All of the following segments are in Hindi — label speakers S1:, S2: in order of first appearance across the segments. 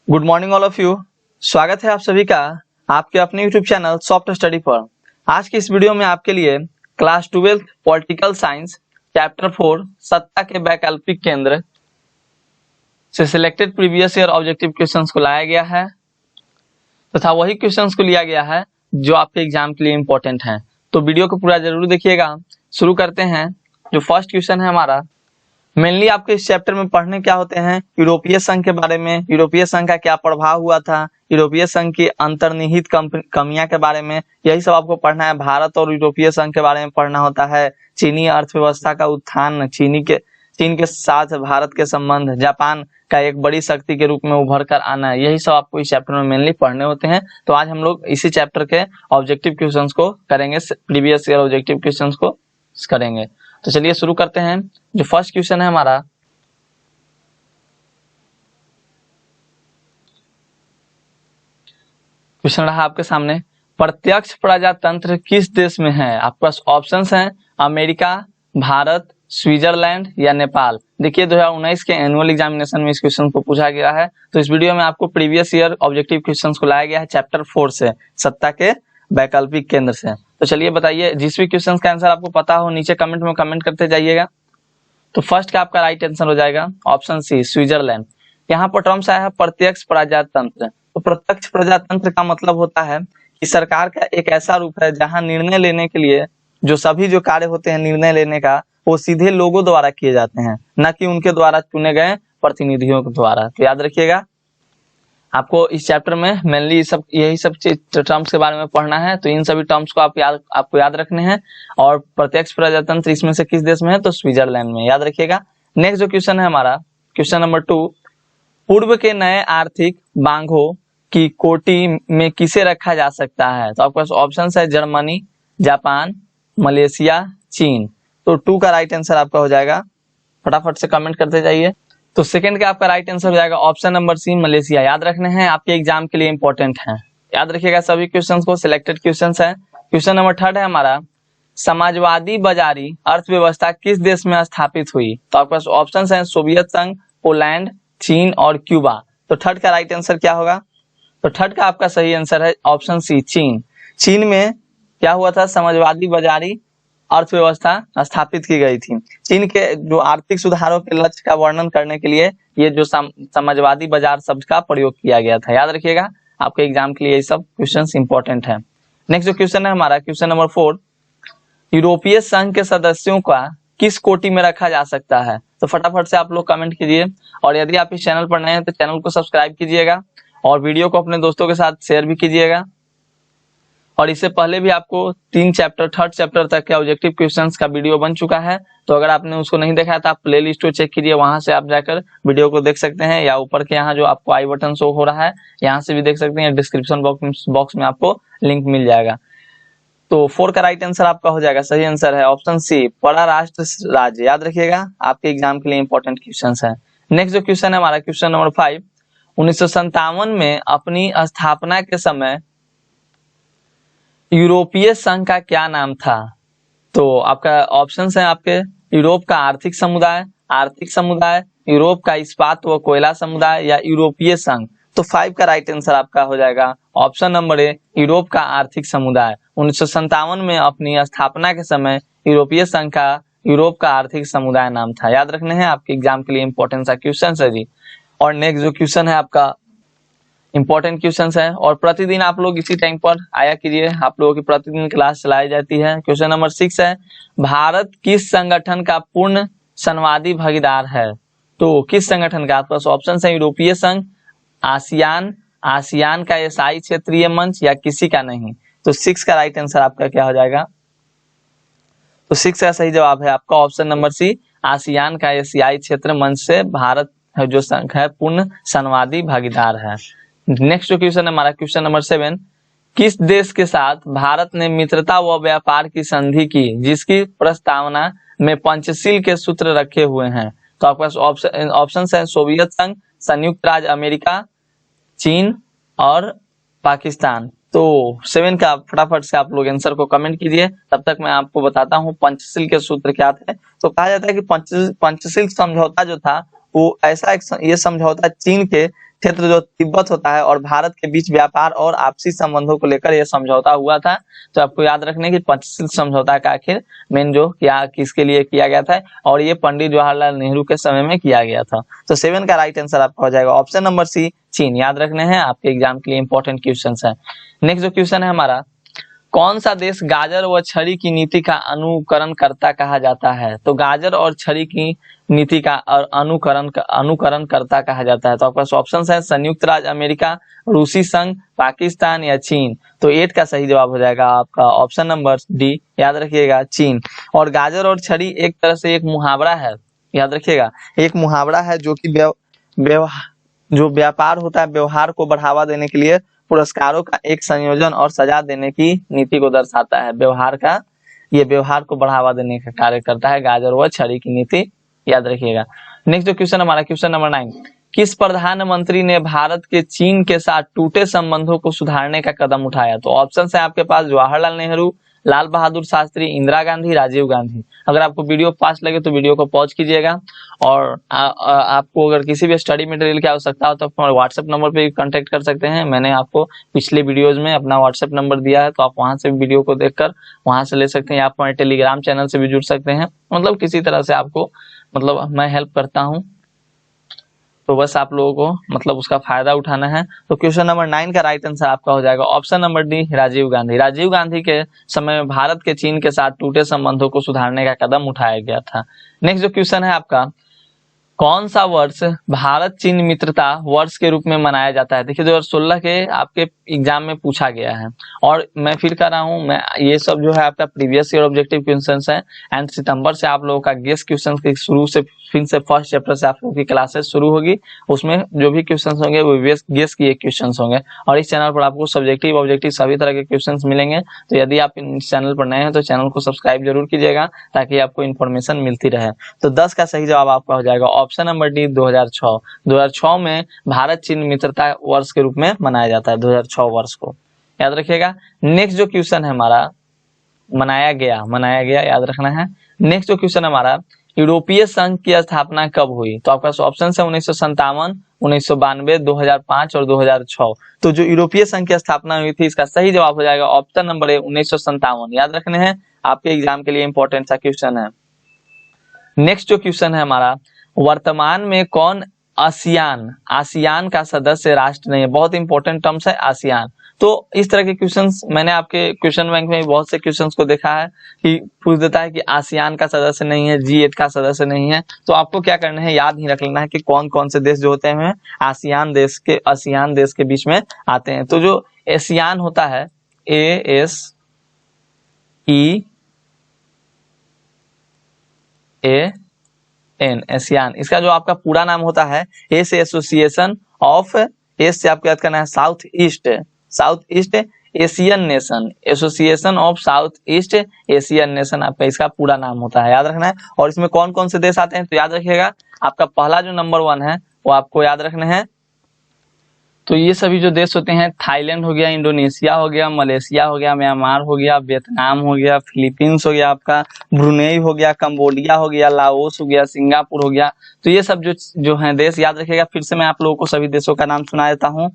S1: Good morning all of you. स्वागत है आप सभी का आपके अपने यूट्यूब चैनल सॉफ्ट स्टडी पर। आज की इस वीडियो में आपके लिए क्लास 12 पॉलिटिकल साइंस चैप्टर 4 सत्ता के वैकल्पिक केंद्र से selected previous year objective questions को लाया गया है तथा वही क्वेश्चंस को लिया गया है जो आपके एग्जाम के लिए इंपॉर्टेंट हैं। तो वीडियो को पूरा जरूर देखिएगा। शुरू करते हैं। जो फर्स्ट क्वेश्चन है हमारा, मेनली आपके इस चैप्टर में पढ़ने क्या होते हैं, यूरोपीय संघ के बारे में, यूरोपीय संघ का क्या प्रभाव हुआ था, यूरोपीय संघ की अंतर्निहित कमियां के बारे में, यही सब आपको पढ़ना है। भारत और यूरोपीय संघ के बारे में पढ़ना होता है। चीनी अर्थव्यवस्था का उत्थान, चीन के साथ भारत के संबंध, जापान का एक बड़ी शक्ति के रूप में उभर कर आना, यही सब आपको इस चैप्टर में मेनली पढ़ने होते हैं। तो आज हम लोग इसी चैप्टर के ऑब्जेक्टिव क्वेश्चंस को करेंगे, प्रीवियस ईयर ऑब्जेक्टिव क्वेश्चंस को करेंगे। तो चलिए शुरू करते हैं। जो फर्स्ट क्वेश्चन है हमारा, क्वेश्चन रहा आपके सामने, प्रत्यक्ष प्रजातंत्र किस देश में है? आपके पास ऑप्शंस हैं अमेरिका, भारत, स्विट्जरलैंड या नेपाल। देखिए 2019 के एनुअल एग्जामिनेशन में इस क्वेश्चन को पूछा गया है। तो इस वीडियो में आपको प्रीवियस ईयर ऑब्जेक्टिव क्वेश्चंस को लाया गया है चैप्टर 4 से, सत्ता के वैकल्पिक केंद्र से। तो चलिए बताइए, जिस भी क्वेश्चन का आंसर आपको पता हो नीचे कमेंट में कमेंट करते जाइएगा। तो फर्स्ट का आपका राइट आंसर हो जाएगा ऑप्शन सी, स्विट्जरलैंड। यहाँ पर टर्म्स आया है प्रत्यक्ष प्रजातंत्र। तो प्रत्यक्ष प्रजातंत्र का मतलब होता है कि सरकार का एक ऐसा रूप है जहां निर्णय लेने के लिए जो सभी जो कार्य होते हैं निर्णय लेने का, वो सीधे लोगों द्वारा किए जाते हैं, न कि उनके द्वारा चुने गए प्रतिनिधियों के द्वारा। तो याद रखिएगा, आपको इस चैप्टर में मेनली यही सब टर्म्स के बारे में पढ़ना है। तो इन सभी टर्म्स को आपको याद रखने हैं। और प्रत्यक्ष प्रजातंत्र इसमें से किस देश में है? तो स्विट्जरलैंड में, याद रखिएगा। नेक्स्ट जो क्वेश्चन है हमारा, क्वेश्चन नंबर 2, पूर्व के नए आर्थिक बांगों की कोटि में किसे रखा जा सकता है? तो आपके पास ऑप्शन है जर्मनी, जापान, मलेशिया, चीन। तो 2 का राइट आंसर आपका हो जाएगा, फटाफट से कमेंट करते जाइए। तो सेकंड का आपका राइट आंसर हो जाएगा ऑप्शन नंबर सी, मलेशिया। याद रखने हैं, आपके एग्जाम के लिए इंपॉर्टेंट है, याद रखिएगा सभी क्वेश्चंस को, सिलेक्टेड क्वेश्चंस है। क्वेश्चन नंबर 3 है हमारा, समाजवादी बाजारी अर्थव्यवस्था किस देश में स्थापित हुई? तो आपके पास ऑप्शन है सोवियत संघ, पोलैंड, चीन और क्यूबा। तो 3 का राइट आंसर क्या होगा? तो 3 का आपका सही आंसर है ऑप्शन सी, चीन। चीन में क्या हुआ था? समाजवादी बाजारी अर्थव्यवस्था स्थापित की गई थी। चीन के जो आर्थिक सुधारों के लक्ष्य का वर्णन करने के लिए ये जो समाजवादी बाजार शब्द का प्रयोग किया गया था, याद रखिएगा, आपके एग्जाम के लिए ये सब क्वेश्चंस इंपॉर्टेंट है। नेक्स्ट जो क्वेश्चन है हमारा, क्वेश्चन नंबर 4, यूरोपीय संघ के सदस्यों का किस कोटि में रखा जा सकता है? तो फटाफट से आप लोग कमेंट कीजिए। और यदि आप इस चैनल पर नए हैं तो चैनल को सब्सक्राइब कीजिएगा और वीडियो को अपने दोस्तों के साथ शेयर भी कीजिएगा। और इससे पहले भी आपको 3 चैप्टर तक के ऑब्जेक्टिव क्वेश्चंस का वीडियो बन चुका है। तो अगर आपने उसको नहीं देखा है तो आप प्लेलिस्ट को चेक कीजिए, वहां से आप जाकर वीडियो को देख सकते हैं, या ऊपर के यहाँ जो आपको आई बटन शो हो रहा है यहाँ से भी देख सकते हैं, डिस्क्रिप्शन बॉक्स में आपको लिंक मिल जाएगा। तो 4 का राइट आंसर आपका हो जाएगा, सही आंसर है ऑप्शन सी, परराष्ट्र राज्य। याद रखिएगा, आपके एग्जाम के लिए इंपॉर्टेंट क्वेश्चन है। नेक्स्ट जो क्वेश्चन है हमारा, क्वेश्चन नंबर 5, 1957 में अपनी स्थापना के समय यूरोपीय संघ का क्या नाम था? तो आपका ऑप्शंस हैं आपके, यूरोप का आर्थिक समुदाय, यूरोप का इस्पात व कोयला समुदाय या यूरोपीय संघ। तो 5 का राइट आंसर आपका हो जाएगा ऑप्शन नंबर ए, यूरोप का आर्थिक समुदाय। 1957 में अपनी स्थापना के समय यूरोपीय संघ का यूरोप का आर्थिक समुदाय नाम था। याद रखने हैं, आपके एग्जाम के लिए इंपॉर्टेंट सा क्वेश्चन है जी। और नेक्स्ट जो क्वेश्चन है आपका इंपॉर्टेंट क्वेश्चंस है, और प्रतिदिन आप लोग इसी टाइम पर आया कीजिए, आप लोगों की प्रतिदिन क्लास चलाई जाती है। क्वेश्चन नंबर 6 है, भारत किस संगठन का पूर्ण संवादी भागीदार है? तो किस संगठन का? आपके पास ऑप्शन है यूरोपीय संघ, आसियान का एशियाई क्षेत्रीय मंच या किसी का नहीं। तो 6 का राइट आंसर आपका क्या हो जाएगा? तो 6 का सही जवाब है आपका ऑप्शन नंबर सी, आसियान का एशियाई क्षेत्र मंच से भारत जो संघ है पूर्ण संवादी भागीदार है। नेक्स्ट जो क्वेश्चन है हमारा, क्वेश्चन नंबर 7, किस देश के साथ भारत ने मित्रता व व्यापार की संधि की जिसकी प्रस्तावना में पंचशील के सूत्र रखे हुए हैं? तो आपके पास ऑप्शन है सोवियत संघ, संयुक्त राज्य अमेरिका, चीन और पाकिस्तान। तो 7 का फटाफट से आप लोग आंसर को कमेंट कीजिए, तब तक मैं आपको बताता हूँ पंचशील के सूत्र क्या थे। तो कहा जाता है कि पंचशील समझौता जो था वो ऐसा एक ये समझौता चीन के क्षेत्र जो तिब्बत होता है और भारत के बीच व्यापार और आपसी संबंधों को लेकर यह समझौता हुआ था। तो आपको याद रखने की पंचशील समझौता का आखिर मेन जो क्या किसके लिए किया गया था, और ये पंडित जवाहरलाल नेहरू के समय में किया गया था। तो 7 का राइट आंसर आपका हो जाएगा ऑप्शन नंबर सी, चीन। याद रखने हैं, आपके एग्जाम के लिए इंपॉर्टेंट क्वेश्चन है। नेक्स्ट जो क्वेश्चन है हमारा, कौन सा देश गाजर व छड़ी की नीति का अनुकरण करता कहा जाता है? तो गाजर और छड़ी की नीति का अनुकरण करता कहा जाता है। तो आपके पास ऑप्शन है संयुक्त राज्य अमेरिका, रूसी संघ, पाकिस्तान या चीन। तो 8 का सही जवाब हो जाएगा आपका ऑप्शन नंबर डी, याद रखिएगा, चीन। और गाजर और छड़ी एक तरह से एक मुहावरा है, याद रखिएगा, एक मुहावरा है जो कि जो व्यापार होता है व्यवहार को बढ़ावा देने के लिए पुरस्कारों का एक संयोजन और सजा देने की नीति को दर्शाता है। व्यवहार का, ये व्यवहार को बढ़ावा देने का कार्य करता है गाजर व छड़ी की नीति, याद रखिएगा। नेक्स्ट जो क्वेश्चन हमारा क्वेश्चन नंबर 9, किस प्रधानमंत्री ने भारत के चीन के साथ टूटे संबंधों को सुधारने का कदम उठाया? तो ऑप्शन है आपके पास जवाहरलाल नेहरू, लाल बहादुर शास्त्री, इंदिरा गांधी, राजीव गांधी। अगर आपको वीडियो फास्ट लगे तो वीडियो को पॉज कीजिएगा, और आपको अगर किसी भी स्टडी मटेरियल की आवश्यकता हो तो आप व्हाट्सएप नंबर पे कांटेक्ट कर सकते हैं। मैंने आपको पिछले वीडियोज में अपना व्हाट्सएप नंबर दिया है, तो आप वहां से वीडियो को देखकर वहां से ले सकते हैं। आप हमारे टेलीग्राम चैनल से भी जुड़ सकते हैं। मतलब किसी तरह से आपको मैं हेल्प करता हूँ, तो बस आप लोगों को उसका फायदा उठाना है। तो क्वेश्चन नंबर 9 का राइट आंसर आपका हो जाएगा option number D, Rajiv Gandhi. Rajiv Gandhi के समय में भारत के चीन के साथ टूटे संबंधों को सुधारने का कदम उठाया गया था। नेक्स्ट जो क्वेश्चन है आपका, कौन सा वर्ष भारत चीन मित्रता वर्ष के रूप में मनाया जाता है? देखिए 2016 के आपके एग्जाम में पूछा गया है, और मैं फिर कर रहा हूँ, मैं ये सब जो है आपका प्रीवियस ईयर ऑब्जेक्टिव क्वेश्चंस है, एंड सितंबर से आप लोगों का गेस क्वेश्चंस के शुरू से फिर से फर्स्ट चैप्टर से आप लोगों की क्लासेस शुरू होगी। उसमें जो भी क्वेश्चंस होंगे वो गेस किए क्वेश्चंस होंगे, और इस चैनल पर आपको सब्जेक्टिव ऑब्जेक्टिव सभी तरह के क्वेश्चंस मिलेंगे। तो यदि आप इस चैनल पर नए हैं तो चैनल को सब्सक्राइब जरूर कीजिएगा, ताकि आपको इन्फॉर्मेशन मिलती रहे। तो 10 का सही जवाब आपका हो जाएगा ऑप्शन नंबर डी, 2006। 2006 में भारत चीन मित्रता वर्ष के रूप में मनाया जाता है, 2006 वर्ष को, याद रखिएगा। नेक्स्ट जो क्वेश्चन है हमारा, मनाया गया याद रखना है। नेक्स्ट जो क्वेश्चन हमारा, यूरोपीय संघ की स्थापना कब हुई? तो आपका ऑप्शन है 1957, 1992, 2005 और 2006। तो जो यूरोपीय संघ की स्थापना हुई थी, इसका सही जवाब हो जाएगा ऑप्शन नंबर ए, 1957। याद रखने हैं, आपके एग्जाम के लिए इंपॉर्टेंट सा क्वेश्चन है। नेक्स्ट जो क्वेश्चन है हमारा, वर्तमान में कौन आसियान का सदस्य राष्ट्र नहीं है? बहुत इंपॉर्टेंट टर्म्स है आसियान। तो इस तरह के क्वेश्चंस मैंने आपके क्वेश्चन बैंक में बहुत से क्वेश्चंस को देखा है कि पूछ देता है कि आसियान का सदस्य नहीं है, G8 का सदस्य नहीं है। तो आपको क्या करना है, याद ही रख लेना है कि कौन कौन से देश जो होते हैं आसियान देश के बीच में आते हैं। तो जो एशियान होता है, ASEAN, एशियान, इसका जो आपका पूरा नाम होता है ए से एसोसिएशन ऑफ, एस से आपको याद करना है south east Asian nation, association of south east Asian nation, आपका इसका पूरा नाम होता है, याद रखना है। और इसमें कौन कौन से देश आते हैं तो याद रखिएगा, आपका पहला जो नंबर 1 है वो आपको याद रखना है। तो ये सभी जो देश होते हैं, थाईलैंड हो गया, इंडोनेशिया हो गया, मलेशिया हो गया, म्यांमार हो गया, वियतनाम हो गया, फिलीपींस हो गया, आपका ब्रुनेई हो गया, कंबोडिया हो गया, लाओस हो गया, सिंगापुर हो गया। तो ये सब जो हैं देश याद रखिएगा। फिर से मैं आप लोगों को सभी देशों का नाम सुना देता हूँ।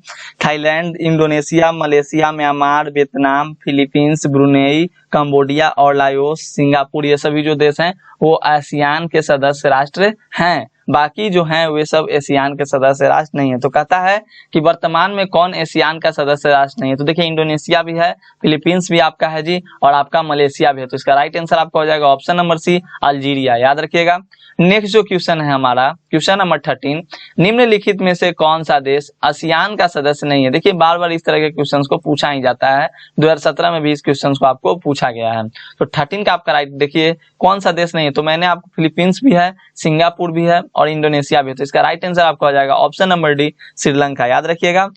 S1: Thailand, Indonesia, Malaysia, Myanmar, Vietnam, Philippines, Brunei, Cambodia और लाओस, सिंगापुर, ये सभी जो देश हैं वो आसियान के सदस्य राष्ट्र हैं। बाकी जो हैं वे सब एशियान के सदस्य राष्ट्र नहीं है। तो कहता है कि वर्तमान में कौन एशियान का सदस्य राष्ट्र नहीं है? तो देखिए इंडोनेशिया भी है, फिलीपींस भी आपका है जी, और आपका मलेशिया भी है। तो इसका राइट आंसर आपका हो जाएगा ऑप्शन नंबर सी, अल्जीरिया, याद रखिएगा। नेक्स्ट जो क्वेश्चन है हमारा, क्वेश्चन नंबर 13, निम्नलिखित में से कौन सा देश आसियान का सदस्य नहीं है? देखिए बार बार इस तरह के क्वेश्चंस को पूछा ही जाता है, 2017 में भी इस क्वेश्चंस को आपको पूछा गया है। तो 13 का आपका राइट देखिए कौन सा देश नहीं है, तो मैंने आपको फिलीपींस भी है, सिंगापुर भी है और इंडोनेशिया भी है। तो इसका राइट आंसर आपका हो जाएगा ऑप्शन नंबर डी, श्रीलंका, याद रखिएगा।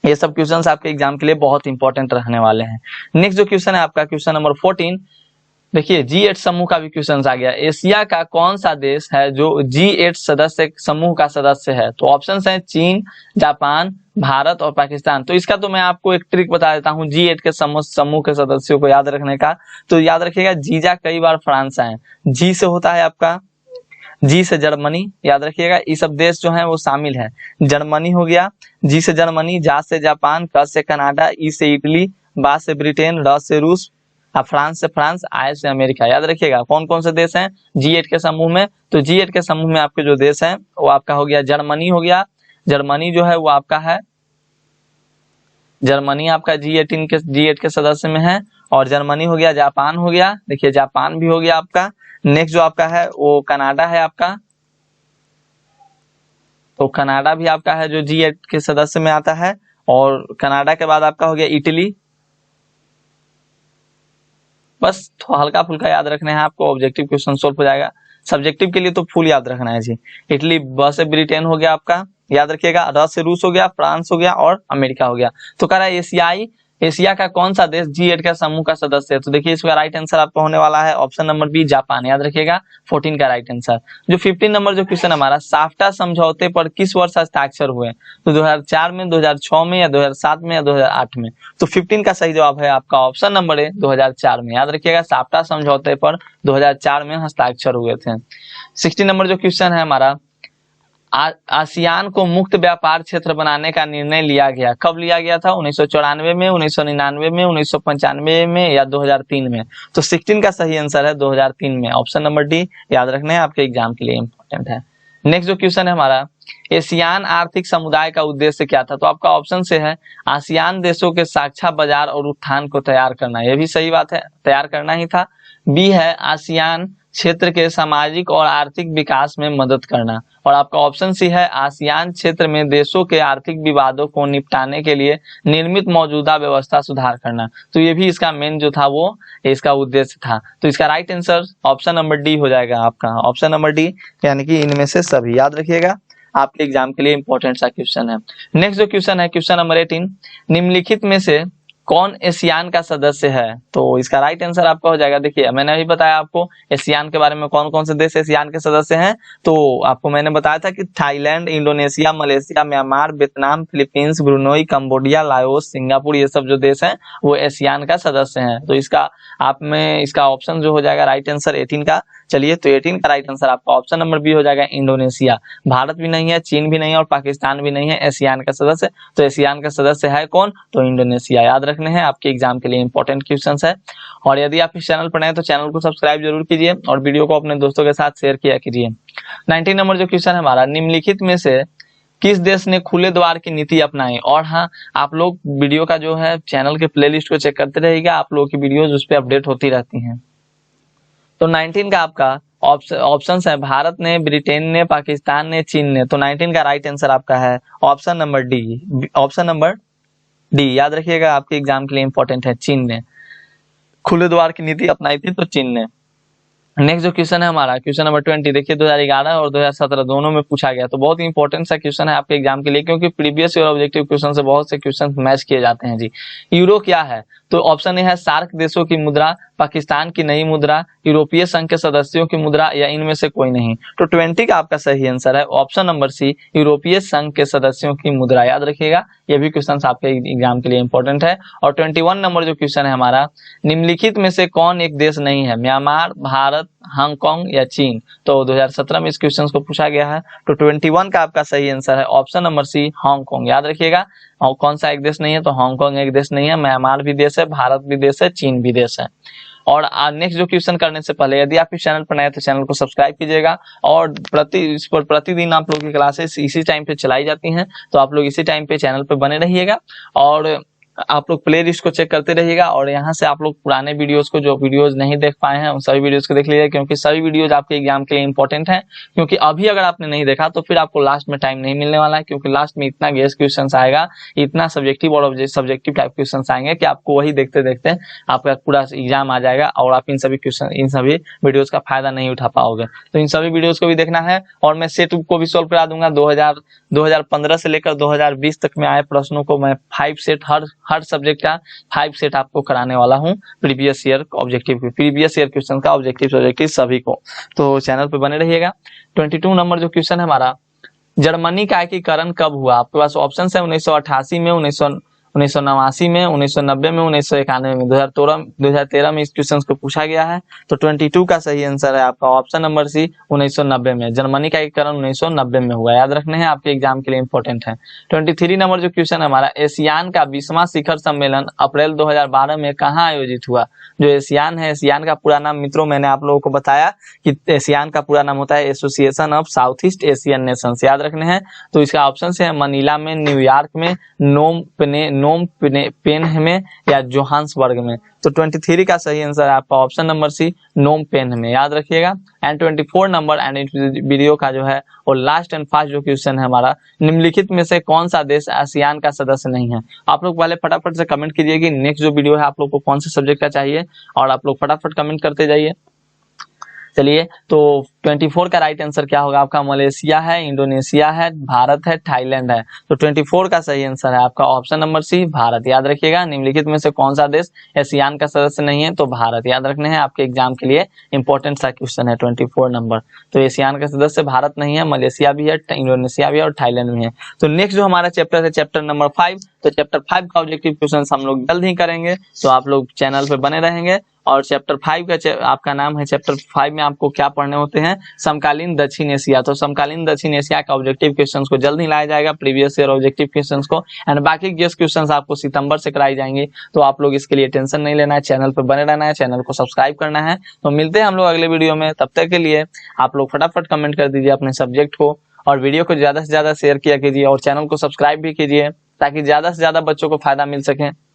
S1: ये सब क्वेश्चंस आपके एग्जाम के लिए बहुत इंपॉर्टेंट रहने वाले हैं। नेक्स्ट जो क्वेश्चन है आपका क्वेश्चन नंबर 14, देखिए G8 समूह का भी क्वेश्चन आ गया। एशिया का कौन सा देश है जो G8 सदस्य समूह का सदस्य है? तो ऑप्शंस हैं चीन, जापान, भारत और पाकिस्तान। तो इसका तो मैं आपको एक ट्रिक बता देता हूँ G8 के समूह के सदस्यों को याद रखने का। तो याद रखिएगा जीजा कई बार फ्रांस आए, जी से होता है आपका जी से जर्मनी, याद रखिएगा ये सब देश जो है वो शामिल है। जर्मनी हो गया, जी से जर्मनी, जा से जापान, क से कनाडा, ई से इटली, बा से ब्रिटेन, र से रूस, फ्रांस से फ्रांस, आई से अमेरिका। याद रखिएगा कौन कौन से देश हैं G8 के समूह में। तो G8 के समूह में आपके जो देश हैं वो आपका हो गया जर्मनी हो गया, जर्मनी जो है वो आपका है, जर्मनी आपका G8 के सदस्य में है। और जर्मनी हो गया, जापान हो गया, देखिए जापान भी हो गया आपका। नेक्स्ट जो आपका है वो कनाडा है आपका, तो कनाडा भी आपका है जो G8 के सदस्य में आता है। और कनाडा के बाद आपका हो गया इटली। बस हल्का फुल्का याद रखना है आपको, ऑब्जेक्टिव क्वेश्चन सोल्व हो जाएगा। सब्जेक्टिव के लिए तो फुल याद रखना है जी। इटली, ब से ब्रिटेन हो गया आपका, याद रखिएगा, र से रूस हो गया, फ्रांस हो गया और अमेरिका हो गया। तो कह रहा है एशिया का कौन सा देश G8 का समूह का सदस्य है। तो देखिए इसका राइट आंसर आपका होने वाला है ऑप्शन नंबर बी, जापान। याद रखिएगा 14 का राइट आंसर। जो 15 नंबर जो क्वेश्चन हमारा, साफ्टा समझौते पर किस वर्ष हस्ताक्षर हुए। तो 2004 में, 2006 में, या 2007 में, या 2008 में। तो 15 का सही जवाब है आपका ऑप्शन नंबर ए, 2004 में। याद रखिएगा साफ्टा समझौते पर 2004 में हस्ताक्षर हुए थे। 16 नंबर जो क्वेश्चन है हमारा, आसियान को मुक्त व्यापार क्षेत्र बनाने का निर्णय लिया गया, कब लिया गया था। 1994 में, 1999 में, 1995 में, या 2003 में। तो 16 का सही आंसर है 2003 में, ऑप्शन नंबर डी। याद रखना है आपके एग्जाम के लिए इंपॉर्टेंट है। नेक्स्ट जो क्वेश्चन है हमारा, एशियान आर्थिक समुदाय का उद्देश्य क्या था। तो आपका ऑप्शन से है आसियान देशों के साझा बाजार और उत्थान को तैयार करना, यह भी सही बात है, तैयार करना ही था। बी है आसियान क्षेत्र के सामाजिक और आर्थिक विकास में मदद करना। और आपका ऑप्शन सी है आसियान क्षेत्र में देशों के आर्थिक विवादों को निपटाने के लिए निर्मित मौजूदा व्यवस्था सुधार करना। तो ये भी इसका मेन जो था वो इसका उद्देश्य था। तो इसका right answer option number D हो जाएगा आपका, ऑप्शन नंबर डी, यानी कि इनमें से सभी। याद रखिएगा आपके एग्जाम के लिए इंपॉर्टेंट सा क्वेश्चन है। नेक्स्ट जो क्वेश्चन है क्वेश्चन नंबर 18, निम्नलिखित में से कौन एशियान का सदस्य है। तो इसका राइट आंसर आपका हो जाएगा, देखिए मैंने अभी बताया आपको एशियान के बारे में, कौन कौन से देश एशियान के सदस्य हैं। तो आपको मैंने बताया था कि Thailand, Indonesia, Malaysia, Myanmar, Vietnam, Philippines, Brunei, Cambodia, Laos, Singapore, ये सब जो देश हैं वो एशियान का सदस्य हैं। तो इसका आप में इसका ऑप्शन जो हो जाएगा राइट आंसर 18 का। चलिए तो 18 का राइट आंसर आपका ऑप्शन नंबर बी हो जाएगा, इंडोनेशिया। भारत भी नहीं है, चीन भी नहीं है और पाकिस्तान भी नहीं है एशियान का सदस्य। तो एशियान का सदस्य है कौन, तो इंडोनेशिया। याद रखने हैं आपके एग्जाम के लिए इंपॉर्टेंट क्वेश्चंस है। और यदि आप इस चैनल पर नए तो चैनल को सब्सक्राइब जरूर कीजिए और वीडियो को अपने दोस्तों के साथ शेयर किया कीजिए। 19 नंबर जो क्वेश्चन है हमारा, निम्नलिखित में से किस देश ने खुले द्वार की नीति अपनाई। और हाँ, आप लोग वीडियो का जो है चैनल के प्लेलिस्ट को चेक करते रहिएगा, आप लोगों की वीडियोज उस पर अपडेट होती रहती हैं। तो 19 का आपका ऑप्शन है भारत ने, ब्रिटेन ने, पाकिस्तान ने, चीन ने। तो 19 का राइट आंसर आपका है option number D, option number D. याद रखिएगा आपके एग्जाम के लिए इंपॉर्टेंट है, चीन ने खुले द्वार की नीति अपनाई थी, तो चीन ने। नेक्स्ट जो क्वेश्चन है हमारा क्वेश्चन नंबर 20, देखिए 2011 और 2017 दोनों में पूछा गया। तो बहुत ही इंपॉर्टेंट सा क्वेश्चन है आपके एग्जाम के लिए, क्योंकि प्रीवियस ईयर ऑब्जेक्टिव क्वेश्चन से बहुत से क्वेश्चन मैच किए जाते हैं जी। यूरो क्या है। तो ऑप्शन ए है सार्क देशों की मुद्रा, पाकिस्तान की नई मुद्रा, यूरोपीय संघ के सदस्यों की मुद्रा, या इनमें से कोई नहीं। तो 20 का आपका सही आंसर है ऑप्शन नंबर सी, यूरोपीय संघ के सदस्यों की मुद्रा। याद रखिएगा ये भी क्वेश्चन आपके एग्जाम के लिए इंपॉर्टेंट है। और 21 नंबर जो क्वेश्चन है हमारा, निम्नलिखित में से कौन एक देश नहीं है, म्यांमार, भारत, हांगकांग या चीन। तो 2017 में इस क्वेश्चन को पूछा गया है। तो 21 का आपका सही आंसर है ऑप्शन नंबर सी, हांगकांग। याद रखिएगा और कौन सा एक देश नहीं है, तो हांगकांग एक देश नहीं है, म्यांमार भी देश है, भारत भी देश है, चीन भी देश है। और नेक्स्ट जो क्वेश्चन करने से पहले यदि आप इस चैनल पर नए तो चैनल को सब्सक्राइब कीजिएगा। और इस पर प्रतिदिन आप लोगों की क्लासेस इसी टाइम पे चलाई जाती हैं, तो आप लोग इसी टाइम पे चैनल पे बने रहिएगा और आप लोग प्ले लिस्ट को चेक करते रहिएगा। और यहाँ से आप लोग पुराने वीडियोस को, जो वीडियोस नहीं देख पाए हैं उन सभी वीडियोस को देख लीजिए, क्योंकि सभी वीडियोस आपके एग्जाम के लिए इंपॉर्टेंट है। क्योंकि अभी अगर आपने नहीं देखा तो फिर आपको लास्ट में टाइम नहीं मिलने वाला है, क्योंकि लास्ट में इतना गेस क्वेश्चन आएगा, इतना सब्जेक्टिव और सब्जेक्टिव टाइप क्वेश्चन आएंगे कि आपको वही देखते देखते आपका पूरा एग्जाम आ जाएगा और आप इन सभी वीडियोज का फायदा नहीं उठा पाओगे। तो इन सभी वीडियोज को भी देखना है। और मैं सेट को भी सोल्व करा दूंगा। 2015 से लेकर 2020 तक में आए प्रश्नों को मैं 5 सेट हर सब्जेक्ट का 5 सेट आपको कराने वाला हूं, प्रीवियस ईयर क्वेश्चन का ऑब्जेक्टिव सभी को। तो चैनल पे बने रहिएगा। 22 नंबर जो क्वेश्चन है हमारा, जर्मनी का एकीकरण कब हुआ। आपके पास ऑप्शन है 1988 में, 1989 में, 1990 में, 1991 में, 2013 में इस क्वेश्चन को पूछा गया है। तो 22 का सही आंसर है आपका ऑप्शन नंबर सी 1990 में। जर्मनी का एकीकरण 1990 में हुआ, याद रखने हैं, आपके एग्जाम के लिए इंपॉर्टेंट है। 23 नंबर जो क्वेश्चन है हमारा, एशियान का 20वां शिखर सम्मेलन अप्रैल 2012 में कहाँ आयोजित हुआ। जो एशियान है, एशियान का पूरा नाम मित्रों मैंने आप लोगों को बताया कि एशियान का पूरा नाम होता है association of south east Asian Nations, याद रखने हैं। तो इसका ऑप्शन है मनीला में, न्यूयॉर्क में, नोम पेन में या जोहान्सबर्ग में। तो 23 का सही आंसर है आपका option number C Phnom Penh में, याद रखिएगा। एंड 24 नंबर एंड वीडियो का जो है और लास्ट एंड फास्ट जो क्वेश्चन है हमारा, निम्नलिखित में से कौन सा देश आसियान का सदस्य नहीं है। आप लोग पहले फटाफट से कमेंट कीजिए कि नेक्स्ट जो वीडियो है आप लोग को कौन से सब्जेक्ट का चाहिए, और आप लोग फटाफट कमेंट करते जाइए। चलिए, तो 24 का राइट आंसर क्या होगा आपका, मलेशिया है, इंडोनेशिया है, भारत है, थाईलैंड है। तो 24 का सही आंसर है आपका ऑप्शन नंबर सी भारत, याद रखिएगा। निम्नलिखित में से कौन सा देश एशियान का सदस्य नहीं है, तो भारत, याद रखने हैं, आपके एग्जाम के लिए इंपॉर्टेंट सा क्वेश्चन है 24 नंबर। तो एशियान का सदस्य भारत नहीं है, मलेशिया भी है, इंडोनेशिया भी है और थाईलैंड भी है। तो नेक्स्ट जो हमारा चैप्टर है चैप्टर नंबर 5, तो चैप्टर 5 का ऑब्जेक्टिव क्वेश्चन हम लोग जल्द ही करेंगे, तो आप लोग चैनल पे बने रहेंगे। और चैप्टर 5 का आपका नाम है, चैप्टर 5 में आपको क्या पढ़ने होते हैं, समकालीन दक्षिण एशिया। तो समकालीन दक्षिण एशिया का ऑब्जेक्टिव क्वेश्चंस को जल्द ही लाया जाएगा, प्रीवियस ईयर ऑब्जेक्टिव क्वेश्चंस को, एंड बाकी गेस क्वेश्चंस आपको सितंबर से कराई जाएंगे। तो आप लोग इसके लिए टेंशन नहीं लेना है, चैनल पर बने रहना है, चैनल को सब्सक्राइब करना है। तो मिलते हैं हम लोग अगले वीडियो में, तब तक के लिए आप लोग फटाफट कमेंट कर दीजिए अपने सब्जेक्ट को, और वीडियो को ज्यादा से ज्यादा शेयर किया कीजिए, और चैनल को सब्सक्राइब भी कीजिए ताकि ज्यादा से ज्यादा बच्चों को फायदा मिल सके।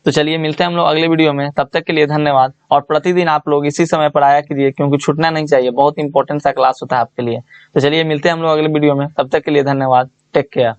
S1: तो चलिए मिलते हैं हम लोग अगले वीडियो में, तब तक के लिए धन्यवाद। और प्रतिदिन आप लोग इसी समय पर आया कीजिए, क्योंकि छूटना नहीं चाहिए, बहुत इंपॉर्टेंट सा क्लास होता है आपके लिए। तो चलिए मिलते हैं हम लोग अगले वीडियो में, तब तक के लिए धन्यवाद, टेक केयर।